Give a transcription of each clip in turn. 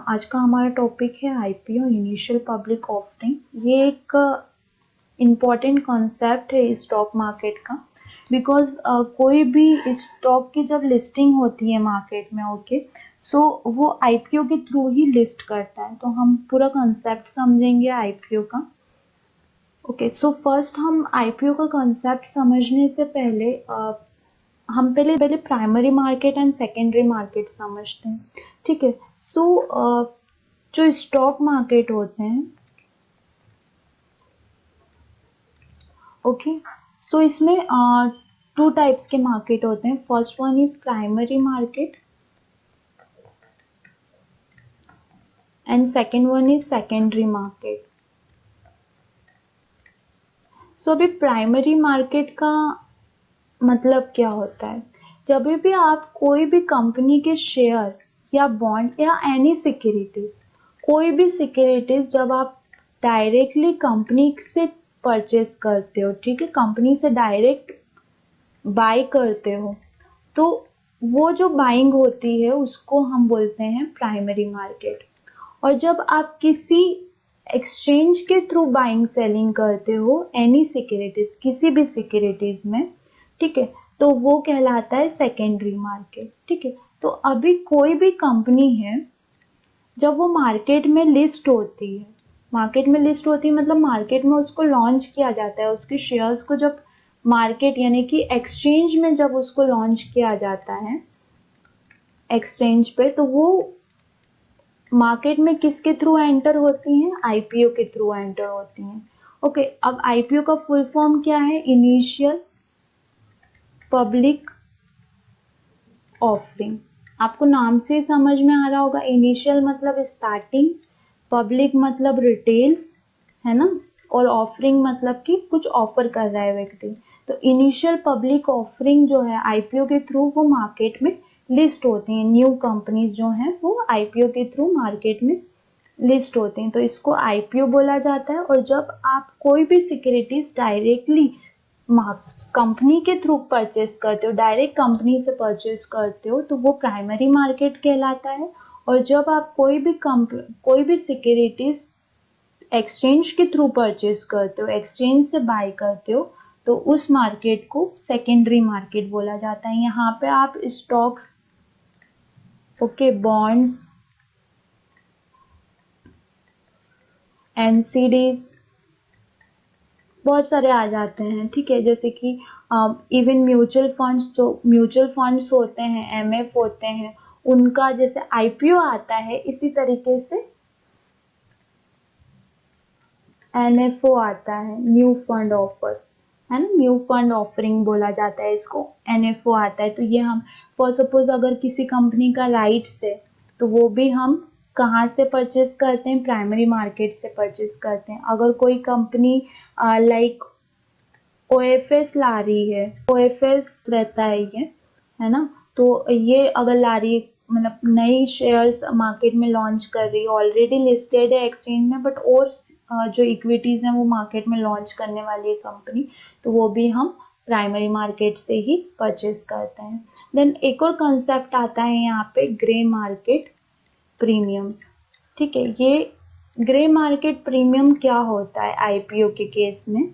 आज का हमारा टॉपिक है आईपीओ इनिशियल पब्लिक ऑफरिंग। ये एक इम्पॉर्टेंट कॉन्सेप्ट है स्टॉक मार्केट का, बिकॉज कोई भी स्टॉक की जब लिस्टिंग होती है मार्केट में, सो वो आईपीओ के थ्रू ही लिस्ट करता है। तो हम पूरा कॉन्सेप्ट समझेंगे आईपीओ का। सो फर्स्ट हम आईपीओ का कॉन्सेप्ट समझने से पहले हम पहले primary market and secondary market समझते हैं। ठीक है, सो जो स्टॉक मार्केट होते हैं, सो इसमें टू टाइप्स के मार्केट होते हैं। First one is primary market and second one is secondary market. So अभी प्राइमरी मार्केट का मतलब क्या होता है? जब भी आप कोई भी कंपनी के शेयर या बॉन्ड या एनी सिक्योरिटीज, कोई भी सिक्योरिटीज जब आप डायरेक्टली कंपनी से परचेस करते हो, ठीक है, कंपनी से डायरेक्ट बाय करते हो, तो वो जो बाइंग होती है उसको हम बोलते हैं प्राइमरी मार्केट। और जब आप किसी एक्सचेंज के थ्रू बाइंग सेलिंग करते हो एनी सिक्योरिटीज, किसी भी सिक्योरिटीज में, ठीक है, तो वो कहलाता है सेकेंडरी मार्केट। ठीक है, तो अभी कोई भी कंपनी है, जब वो मार्केट में लिस्ट होती है, मतलब मार्केट में उसको लॉन्च किया जाता है, उसके शेयर्स को जब मार्केट यानी कि एक्सचेंज में जब उसको लॉन्च किया जाता है एक्सचेंज पे, तो वो मार्केट में किसके थ्रू एंटर होती हैं? आईपीओ के थ्रू एंटर होती हैं। अब आईपीओ का फुल फॉर्म क्या है? Initial public offering. आपको नाम से समझ में आ रहा होगा, इनिशियल मतलब स्टार्टिंग, पब्लिक मतलब रिटेल्स, है ना, और ऑफरिंग मतलब कि कुछ ऑफर कर रहा है व्यक्ति। तो इनिशियल पब्लिक ऑफरिंग जो है आईपीओ के थ्रू वो मार्केट में लिस्ट होती हैं। न्यू कंपनीज जो हैं वो आईपीओ के थ्रू मार्केट में लिस्ट होती हैं, तो इसको आईपीओ बोला जाता है। और जब आप कोई भी सिक्योरिटीज डायरेक्टली कंपनी के थ्रू परचेस करते हो, डायरेक्ट कंपनी से परचेस करते हो, तो वो प्राइमरी मार्केट कहलाता है। और जब आप कोई भी सिक्योरिटीज एक्सचेंज के थ्रू परचेस करते हो, एक्सचेंज से बाय करते हो, तो उस मार्केट को सेकेंडरी मार्केट बोला जाता है। यहाँ पे आप स्टॉक्स, बॉन्ड्स, एनसीडीज बहुत सारे आ जाते हैं। ठीक है, जैसे कि इवन म्यूचुअल फंड्स होते हैं, एमएफ होते हैं, उनका जैसे आईपीओ आता है, इसी तरीके से एनएफओ आता है, न्यू फंड ऑफर, है ना, न्यू फंड ऑफरिंग बोला जाता है इसको, एनएफओ आता है। तो ये हम फॉर सपोज अगर किसी कंपनी का राइट्स है, तो वो भी हम कहाँ से परचेस करते हैं? प्राइमरी मार्केट से परचेस करते हैं। अगर कोई कंपनी लाइक ओएफएस ला रही है, ओएफएस रहता है ये, है ना, तो ये अगर ला रही है, मतलब नई शेयर्स मार्केट में लॉन्च कर रही है, ऑलरेडी लिस्टेड है एक्सचेंज में, बट और जो इक्विटीज हैं वो मार्केट में लॉन्च करने वाली है कंपनी, तो वो भी हम प्राइमरी मार्केट से ही परचेस करते हैं। देन एक और कंसेप्ट आता है यहाँ पे, ग्रे मार्केट प्रीमियम्स। ठीक है, ये ग्रे मार्केट प्रीमियम क्या होता है आईपीओ के केस में?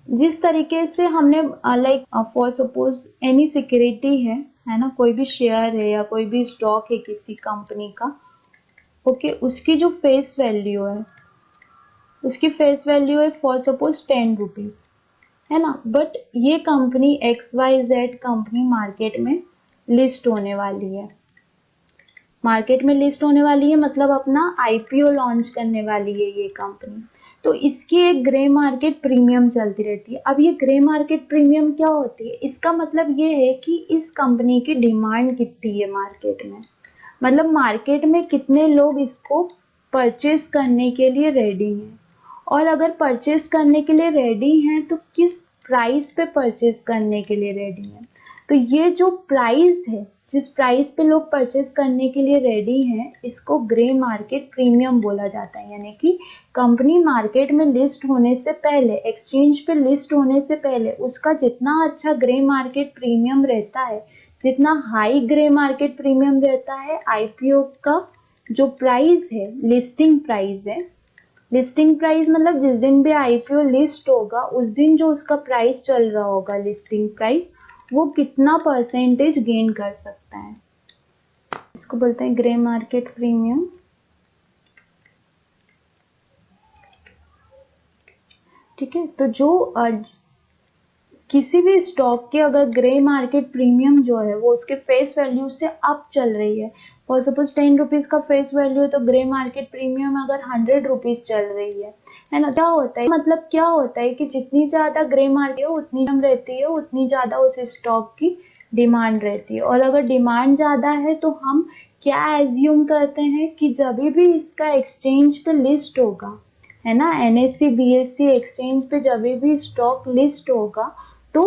जिस तरीके से हमने like for suppose any security है ना, कोई भी शेयर है या कोई भी स्टॉक है किसी कंपनी का, उसकी जो फेस वैल्यू है फॉर सपोज 10 रुपीज, है ना, बट ये कंपनी XYZ कंपनी मार्केट में लिस्ट होने वाली है, मतलब अपना आईपीओ लॉन्च करने वाली है ये कंपनी, तो इसकी एक ग्रे मार्केट प्रीमियम चलती रहती है। अब ये ग्रे मार्केट प्रीमियम क्या होती है? इसका मतलब ये है कि इस कंपनी की डिमांड कितनी है मार्केट में, मतलब मार्केट में कितने लोग इसको परचेस करने के लिए रेडी हैं, और अगर परचेस करने के लिए रेडी हैं तो किस प्राइस पे परचेस करने के लिए रेडी हैं। तो ये जो प्राइस है, जिस प्राइस पे लोग परचेस करने के लिए रेडी हैं, इसको ग्रे मार्केट प्रीमियम बोला जाता है। यानी कि कंपनी मार्केट में लिस्ट होने से पहले, एक्सचेंज पे लिस्ट होने से पहले उसका जितना अच्छा ग्रे मार्केट प्रीमियम रहता है, जितना हाई ग्रे मार्केट प्रीमियम रहता है, आईपीओ का जो प्राइस है, लिस्टिंग प्राइस है, लिस्टिंग प्राइस मतलब जिस दिन भी आईपीओ लिस्ट होगा उस दिन जो उसका प्राइस चल रहा होगा, लिस्टिंग प्राइस, वो कितना परसेंटेज गेन कर सकता है, इसको बोलते हैं ग्रे मार्केट प्रीमियम। ठीक है, तो जो किसी भी स्टॉक के अगर ग्रे मार्केट प्रीमियम जो है वो उसके फेस वैल्यू से अप चल रही है, फॉर सपोज 10 रुपीज का फेस वैल्यू है, तो ग्रे मार्केट प्रीमियम अगर 100 रुपीज चल रही है ना, क्या होता है, मतलब क्या होता है कि जितनी ज्यादा ग्रे मार्केट है उतनी कम रहती है, उतनी ज्यादा उस स्टॉक की डिमांड रहती है। और अगर डिमांड ज्यादा है तो हम क्या एज्यूम करते हैं कि जब भी इसका एक्सचेंज पे लिस्ट होगा, है ना, एनएससी बीएससी एक्सचेंज पे जब भी स्टॉक लिस्ट होगा तो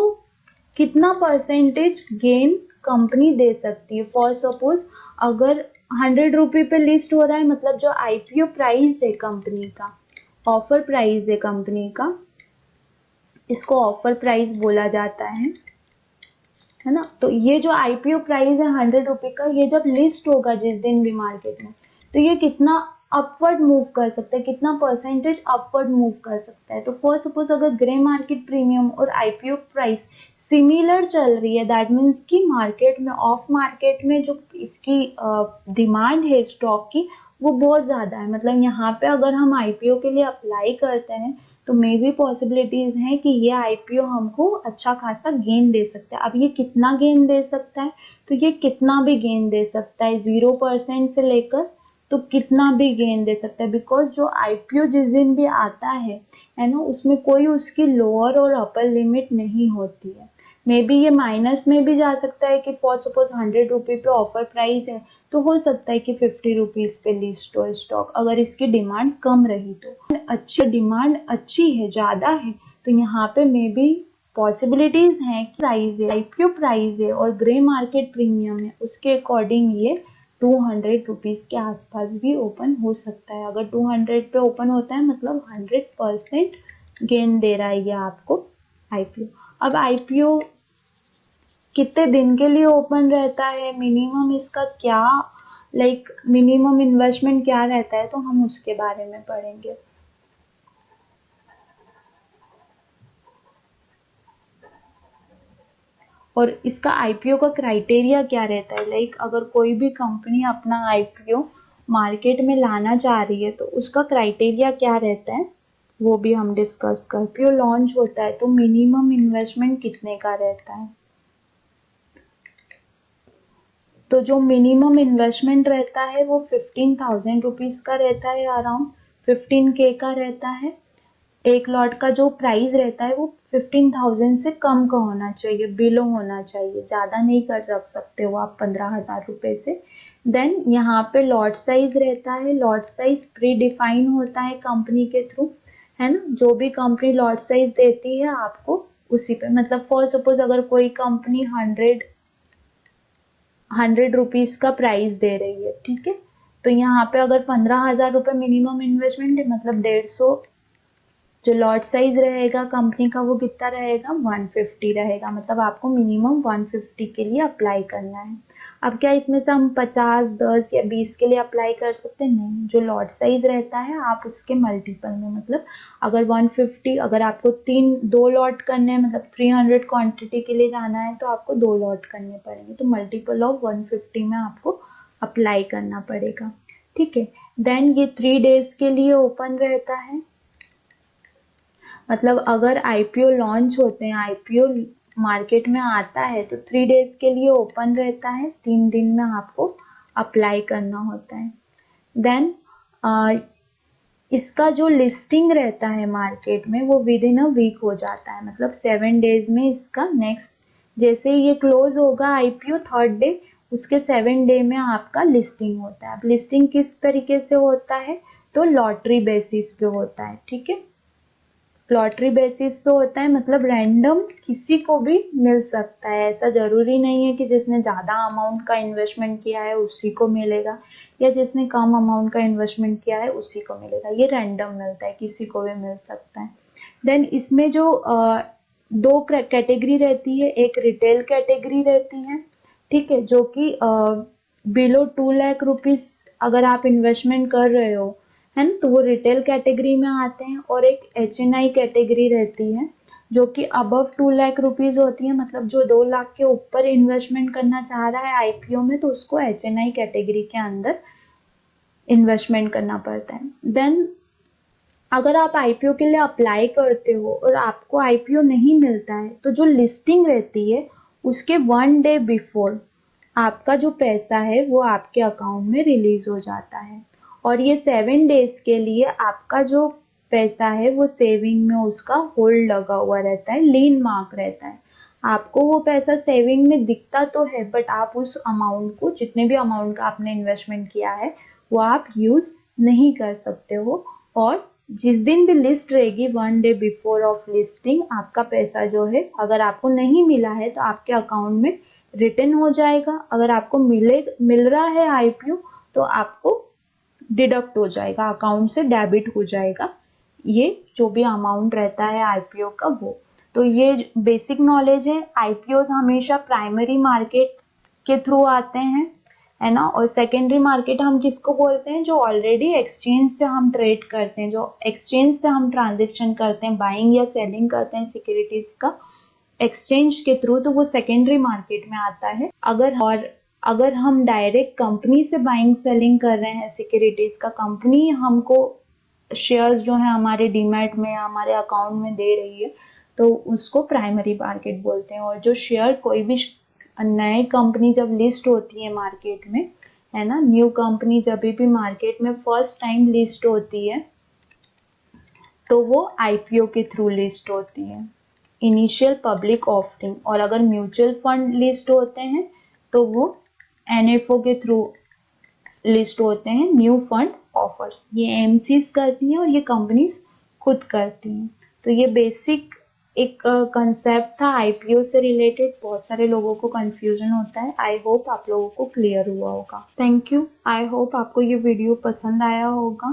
कितना परसेंटेज गेन कंपनी दे सकती है। फॉर सपोज अगर 100 रुपये पे लिस्ट हो रहा है, मतलब जो आईपीओ प्राइस है कंपनी का, ऑफर प्राइस है कंपनी का, इसको ऑफर प्राइस बोला जाता है ना। तो ये जो आईपीओ प्राइस है 100 रुपये का, ये जब लिस्ट होगा जिस दिन भी मार्केट में, तो ये कितना अपवर्ड मूव कर सकता है, कितना परसेंटेज अपवर्ड मूव कर सकता है। तो फॉर सपोज अगर ग्रे मार्केट प्रीमियम और आईपीओ प्राइस सिमिलर चल रही है, दैट मीन्स कि मार्केट में, ऑफ मार्केट में जो इसकी डिमांड है स्टॉक की वो बहुत ज़्यादा है, मतलब यहाँ पे अगर हम आईपीओ के लिए अप्लाई करते हैं तो मे भी पॉसिबिलिटीज हैं कि ये आईपीओ हमको अच्छा खासा गेन दे सकता है। अब ये कितना गेन दे सकता है, तो ये कितना भी गेन दे सकता है, 0% से लेकर तो कितना भी गेन दे सकता है, बिकॉज जो आईपीओ जिस दिन भी आता है ना, उसमें कोई उसकी लोअर और अपर लिमिट नहीं होती है। मे बी ये माइनस में भी जा सकता है कि फॉर सपोज 100 रुपये पे ऑफर प्राइस है तो हो सकता है कि 50 रुपीज पे लिस्ट हो स्टॉक, अगर इसकी डिमांड कम रही तो। अच्छी डिमांड अच्छी है, ज्यादा है, तो यहाँ पे मे बी पॉसिबिलिटीज हैं कि प्राइस है, आईपीओ प्राइस है और ग्रे मार्केट प्रीमियम है, उसके अकॉर्डिंग ये 200 रुपीज के आसपास भी ओपन हो सकता है। अगर 200 पे ओपन होता है मतलब 100% गेन दे रहा है ये आपको आईपीओ। अब आईपीओ कितने दिन के लिए ओपन रहता है, मिनिमम इसका क्या, मिनिमम इन्वेस्टमेंट क्या रहता है, तो हम उसके बारे में पढ़ेंगे। और इसका आईपीओ का क्राइटेरिया क्या रहता है, अगर कोई भी कंपनी अपना आईपीओ मार्केट में लाना चाह रही है तो उसका क्राइटेरिया क्या रहता है वो भी हम डिस्कस कर। आईपीओ लॉन्च होता है तो मिनिमम इन्वेस्टमेंट कितने का रहता है, तो जो मिनिमम इन्वेस्टमेंट रहता है वो 15,000 रुपीज का रहता है, अराउंड 15K का रहता है। एक लॉट का जो प्राइस रहता है वो 15,000 से कम का होना चाहिए, बिलो होना चाहिए, ज्यादा नहीं कर रख सकते हो आप 15,000 रुपए से। देन यहाँ पे लॉट साइज रहता है, लॉट साइज प्री डिफाइन होता है कंपनी के थ्रू, है ना, जो भी कंपनी लॉट साइज देती है आपको उसी पे, मतलब फॉर सपोज अगर कोई कंपनी 100 रुपीज का प्राइस दे रही है, ठीक है, तो यहाँ पे अगर 15,000 रुपये मिनिमम इन्वेस्टमेंट है, मतलब 150, जो लॉट साइज रहेगा कंपनी का वो कितना रहेगा, 150 रहेगा, मतलब आपको मिनिमम 150 के लिए अप्लाई करना है। अब क्या इसमें से हम 50, 10 या 20 के लिए अप्लाई कर सकते हैं, नहीं, जो लॉट साइज रहता है आप उसके मल्टीपल में, मतलब अगर 150, अगर आपको दो लॉट करने हैं, मतलब 300 क्वांटिटी के लिए जाना है तो आपको 2 लॉट करने पड़ेंगे, तो मल्टीपल ऑफ 150 में आपको अप्लाई करना पड़ेगा। ठीक है, देन ये 3 डेज के लिए ओपन रहता है, मतलब अगर आईपीओ लॉन्च होते हैं, आईपीओ मार्केट में आता है तो 3 डेज के लिए ओपन रहता है, 3 दिन में आपको अप्लाई करना होता है। देन इसका जो लिस्टिंग रहता है मार्केट में वो विद इन अ वीक हो जाता है, मतलब 7 डेज में इसका नेक्स्ट, जैसे ही ये क्लोज होगा आईपीओ 3rd डे, उसके 7 डे में आपका लिस्टिंग होता है। अब लिस्टिंग किस तरीके से होता है, तो लॉटरी बेसिस पे होता है, ठीक है, लॉटरी बेसिस पे होता है, मतलब रैंडम किसी को भी मिल सकता है, ऐसा जरूरी नहीं है कि जिसने ज्यादा अमाउंट का इन्वेस्टमेंट किया है उसी को मिलेगा या जिसने कम अमाउंट का इन्वेस्टमेंट किया है उसी को मिलेगा, ये रैंडम मिलता है, किसी को भी मिल सकता है। देन इसमें जो 2 कैटेगरी रहती है, एक रिटेल कैटेगरी रहती है, ठीक है, जो कि बिलो 2 लाख रुपीस अगर आप इन्वेस्टमेंट कर रहे हो, है ना, तो वो रिटेल कैटेगरी में आते हैं। और एक HNI कैटेगरी रहती है जो कि अबव 2 लाख रुपीस होती है, मतलब जो 2 लाख के ऊपर इन्वेस्टमेंट करना चाह रहा है IPO में, तो उसको HNI कैटेगरी के अंदर इन्वेस्टमेंट करना पड़ता है। देन अगर आप IPO के लिए अप्लाई करते हो और आपको IPO नहीं मिलता है, तो जो लिस्टिंग रहती है उसके 1 डे बिफोर आपका जो पैसा है वो आपके अकाउंट में रिलीज हो जाता है। और ये 7 डेज के लिए आपका जो पैसा है वो सेविंग में उसका होल्ड लगा हुआ रहता है, लीन मार्क रहता है। आपको वो पैसा सेविंग में दिखता तो है, बट आप उस अमाउंट को, जितने भी अमाउंट का आपने इन्वेस्टमेंट किया है, वो आप यूज नहीं कर सकते हो। और जिस दिन भी लिस्ट रहेगी 1 डे बिफोर ऑफ लिस्टिंग, आपका पैसा जो है, अगर आपको नहीं मिला है तो आपके अकाउंट में रिटर्न हो जाएगा। अगर आपको मिल रहा है IPO तो आपको डिडक्ट हो जाएगा, अकाउंट से डेबिट हो जाएगा, ये जो भी अमाउंट रहता है IPO का वो। तो ये बेसिक नॉलेज है। IPOs हमेशा प्राइमरी मार्केट के थ्रू आते हैं, है ना। और सेकेंडरी मार्केट हम किसको बोलते हैं, जो ऑलरेडी एक्सचेंज से हम ट्रेड करते हैं, जो एक्सचेंज से हम ट्रांजेक्शन करते हैं, बाइंग या सेलिंग करते हैं सिक्योरिटीज का एक्सचेंज के थ्रू, तो वो सेकेंडरी मार्केट में आता है। अगर हम डायरेक्ट कंपनी से बाइंग सेलिंग कर रहे हैं सिक्योरिटीज का, कंपनी हमको शेयर्स जो है हमारे डीमैट में, हमारे अकाउंट में दे रही है, तो उसको प्राइमरी मार्केट बोलते हैं। और जो शेयर कोई भी नई कंपनी जब लिस्ट होती है मार्केट में, है ना, न्यू कंपनी जब भी मार्केट में फर्स्ट टाइम लिस्ट होती है, तो वो IPO के थ्रू लिस्ट होती है, इनिशियल पब्लिक ऑफरिंग। और अगर म्यूचुअल फंड लिस्ट होते हैं तो वो NFO के थ्रू लिस्ट होते हैं, न्यू फंड ऑफर्स। ये MCs करती हैं और ये कंपनीज खुद करती हैं। तो ये बेसिक एक कंसेप्ट था IPO से रिलेटेड। बहुत सारे लोगों को कंफ्यूजन होता है। आई होप आप लोगों को क्लियर हुआ होगा। Thank you. आई होप आपको ये वीडियो पसंद आया होगा।